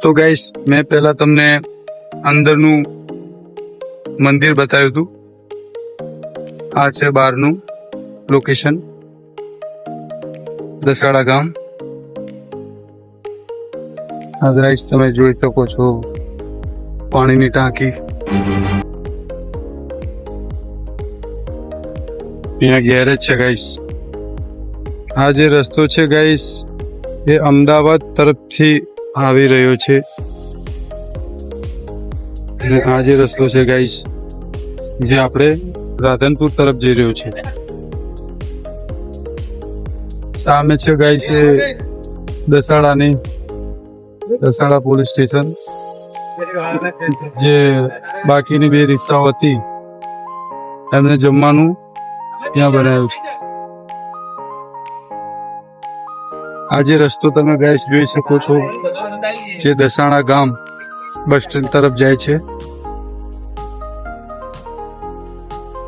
તો ગાઈસ મેં પહેલા તમને અંદરનું મંદિર બતાવ્યું હતું. આ છે બહારનું લોકેશન, દસાડા ગામ. આ ગાઈસ તમે જોઈ શકો છો પાણીની ટાંકી. અહીંયા ગેરેજ છે ગાઈસ. આ જે રસ્તો છે ગાઈસ એ અમદાવાદ તરફથી આવી રહ્યો છે અને આ જે રસ્તો છે ગાઈસ જે આપણે રાધનપુર તરફ જઈ રહ્યો છે. સામે છે ગાઈસ એ દસાડા પોલીસ સ્ટેશન. જે બાકીની બે રિક્ષાઓ હતી એમને જમવાનું ત્યાં બનાવ્યું છે. આ જે રસ્તો તમે ગાઈસ જોઈ શકો છો જે દસાડા ગામ બસ સ્ટેન્ડ તરફ જાય છે.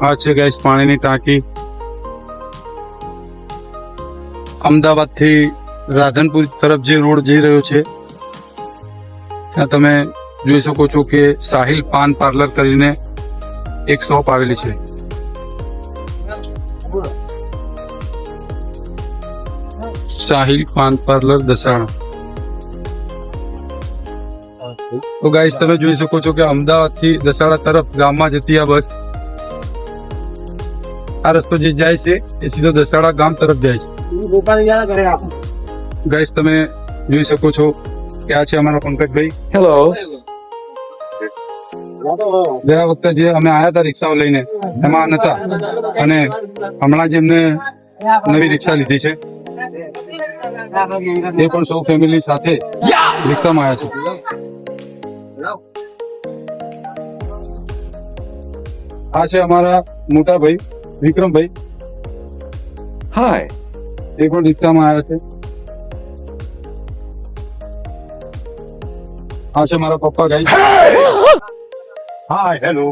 આ છે ગાઈસ પાણીની ટાંકી. અમદાવાદ થી રાધનપુર તરફ જે રોડ જઈ રહ્યો છે ત્યાં તમે જોઈ શકો છો કે સાહિલ પાન પાર્લર કરીને એક શોપ આવેલી છે. સાહિલ પાન પાર્લર દસાડા. તો ગાઈસ તમે જોઈ શકો છો કે અમદાવાદ થી દસાડા તરફ ગામમાં જતી આ બસ, આ રસ્તો જે જાય છે એ સીધો દસાડા ગામ તરફ જાય છે. ગાઈસ તમે જોઈ શકો છો કે આ છે અમારા પંકજભાઈ. હેલો. ગયા વખતે જે અમે આયા હતા રિક્ષાઓ લઈને એમાં નતા અને હમણાં જ એમને નવી રિક્ષા લીધી છે. એ પણ સૌ ફેમિલી સાથે રિક્ષામાં આવ્યા છે. આ છે અમારા મોટા ભાઈ વિક્રમભાઈ. હાય. એ પણ રિક્ષામાં આવ્યા છે. આ છે મારા પપ્પા ગાઈ. Hi hello.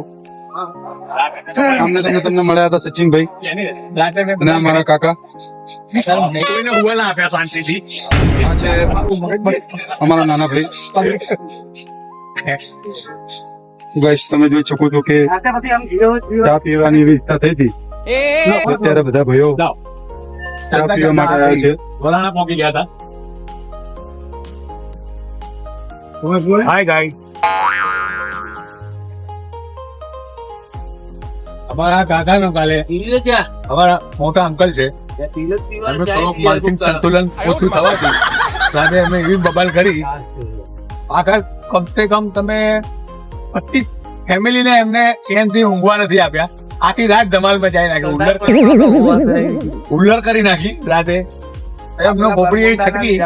તમને મળ્યા હતા સચિનભાઈ અને અમારા કાકા. આ છે અમારા નાના ભાઈ. ગાઈસ તમે જોઈ શકો છો કે ચા પીવાની એવી ઈચ્છા થઈ હતી. અત્યારે બધા ભાઈઓ ચા પીવા માટે આવ્યા છે. Hi guys. અમારા કાકા નો કાલે અમારા મોટા અંકલ છે. સંતુલન ઓછું થવાથી આજે અમે એવી બબાલ કરી આખા કમસે કમ તમે 25 ફેમિલીને એમને એનથી ઊંઘવા નથી આપ્યા. આખી રાત ધમાલ મચાવી નાખી, ઉલ્લર કરી નાખી રાતે. એમનો ખોપડી છટકી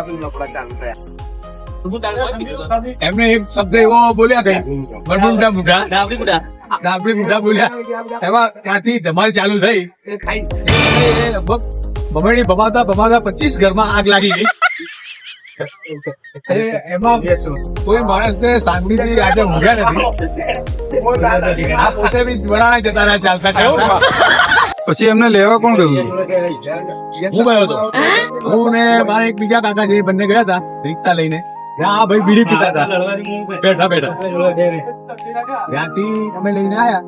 એમને એક શબ્દ એવો બોલ્યા કઈ ડાબડી મુઢા બોલ્યા. એમાં ત્યાંથી ધમાલ ચાલુ થઈ. બમણી ભમાતા 25 ઘરમાં આગ લાગી ગઈ. એમાં કોઈ માણસ સાંભળી આજે ઊંઘ્યા નથી. આ પોતે બી વડાણા જતા રહ્યા ચાલતા ચાલતા. પછી એમને લેવા કોણ ગયું? હું ગયો હતો. હું ને મારા એક બીજા કાકા જે બંને ગયા હતા રિક્ષા લઈને. ત્યાં ભાઈ બીડી પીતા હતા બેઠા બેઠા. ત્યાંથી અમે લઈને આવ્યા.